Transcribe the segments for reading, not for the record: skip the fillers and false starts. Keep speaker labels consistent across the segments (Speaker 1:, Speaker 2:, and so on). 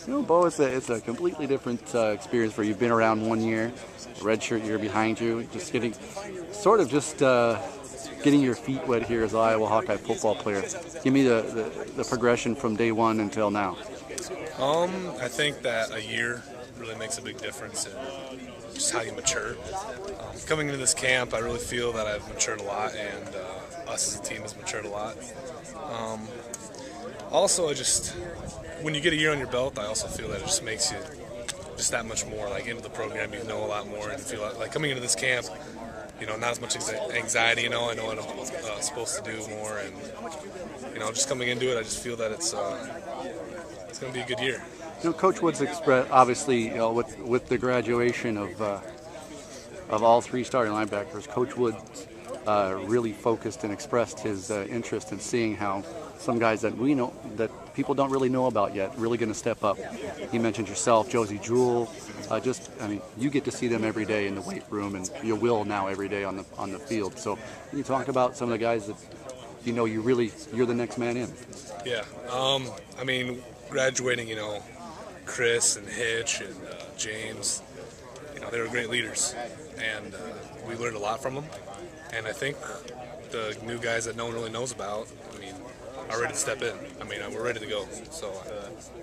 Speaker 1: You know, Bo, it's a completely different experience for you. You've been around 1 year, redshirt year behind you, just getting, sort of just getting your feet wet here as an Iowa Hawkeye football player. Give me the progression from day one until now.
Speaker 2: I think that a year really makes a big difference in just how you mature. Coming into this camp, I really feel that I've matured a lot, and us as a team has matured a lot. Also, when you get a year on your belt, I also feel that it just makes you just that much more like into the program. You know a lot more, and feel like coming into this camp, not as much anxiety. I know what I'm supposed to do more, and just coming into it, I just feel that it's going to be a good year.
Speaker 1: Coach Woods expressed, obviously, with the graduation of all three starting linebackers, Coach Woods really focused and expressed his interest in seeing how some guys that we know, that people don't really know about yet, really going to step up. He mentioned yourself, Josey Jewell. You get to see them every day in the weight room, and you will now every day on the field. So, can you talk about some of the guys that you're the next man in?
Speaker 2: Yeah, graduating, Chris and Hitch and James, they were great leaders, and we learned a lot from them. And I think the new guys that no one really knows about, are ready to step in. We're ready to go. So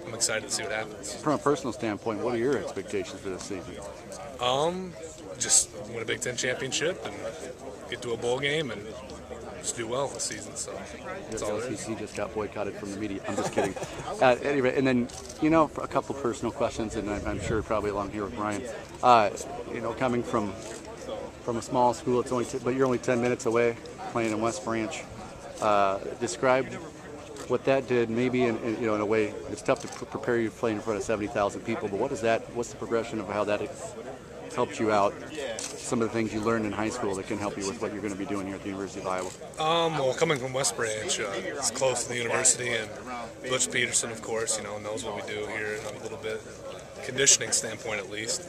Speaker 2: I'm excited to see what happens.
Speaker 1: From a personal standpoint, what are your expectations for this season?
Speaker 2: Just win a Big Ten championship and get to a bowl game and just do well this season. So that's all there is.
Speaker 1: LCC just got boycotted from the media. I'm just kidding. Anyway, and then a couple personal questions, and I'm sure probably along here with Ryan. Coming from a small school, but you're only 10 minutes away, playing in West Branch. Describe what that did, maybe in a way. It's tough to prepare you to play in front of 70,000 people, but what's the progression of how that helped you out? Some of the things you learned in high school that can help you with what you're going to be doing here at the University of Iowa.
Speaker 2: Well, coming from West Branch, it's close to the university, and Butch Peterson, of course, knows what we do here a little bit, conditioning standpoint at least,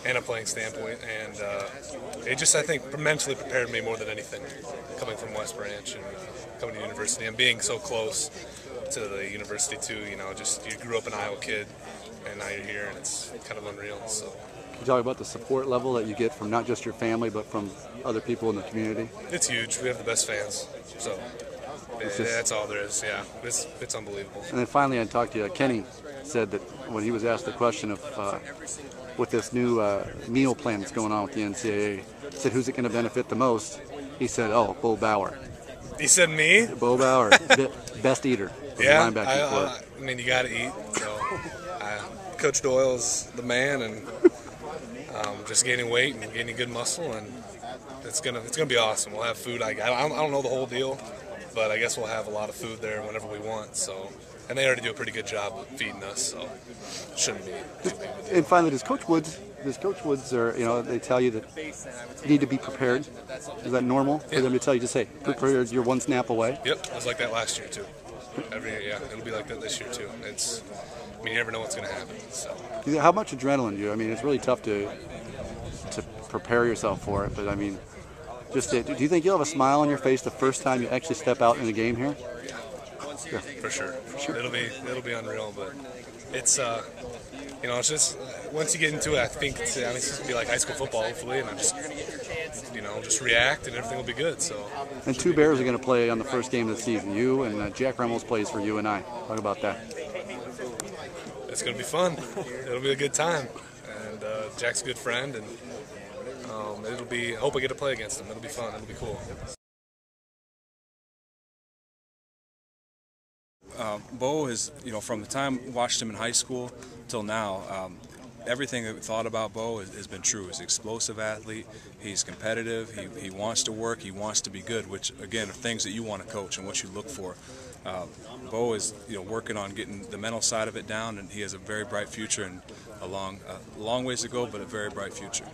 Speaker 2: and a playing standpoint, and I think mentally prepared me more than anything, coming from West Branch and coming to university and being so close to the university too. You grew up an Iowa kid, and now you're here, and it's kind of unreal. So.
Speaker 1: Can you talk about the support level that you get from not just your family, but from other people in the community?
Speaker 2: It's huge. We have the best fans, so that's all there is. Yeah, it's unbelievable.
Speaker 1: And then finally, I talked to you. Kenny said that when he was asked the question of with this new meal plan that's going on with the NCAA, said who's it going to benefit the most? He said, Bo Bauer.
Speaker 2: He said me?
Speaker 1: Bo Bauer, best eater.
Speaker 2: Yeah, you got to eat. So, Coach Doyle's the man, and just gaining weight and gaining good muscle, and it's gonna be awesome. We'll have food. I don't know the whole deal, but I guess we'll have a lot of food there whenever we want. So, and they already do a pretty good job of feeding us, so it shouldn't be too big.
Speaker 1: And finally, does Coach Woods, they tell you that you need to be prepared? Is that normal for them to tell you, just say, prepared, you're one snap away?
Speaker 2: Yep, it was like that last year too. Every year, yeah, it'll be like that this year too. You never know what's going to happen. So.
Speaker 1: How much adrenaline do you? It's really tough to prepare yourself for it, but do you think you'll have a smile on your face the first time you actually step out in the game here?
Speaker 2: Yeah, for sure. It'll be unreal, but it's it's just once you get into it, I think it's just gonna be like high school football, hopefully, and I just react and everything will be good. So.
Speaker 1: And two Bears are going to play on the first game of the season. You and Jack Remmels plays for UNI. Talk about that.
Speaker 2: It's going to be fun. It'll be a good time, and Jack's a good friend, and I hope I get to play against him. It'll be fun. It'll be cool.
Speaker 3: Bo is, from the time I watched him in high school till now, everything that we thought about Bo has been true. He's an explosive athlete. He's competitive. He wants to work. He wants to be good, which, again, are things that you want to coach and what you look for. Bo is, working on getting the mental side of it down, and he has a very bright future and a long ways to go, but a very bright future.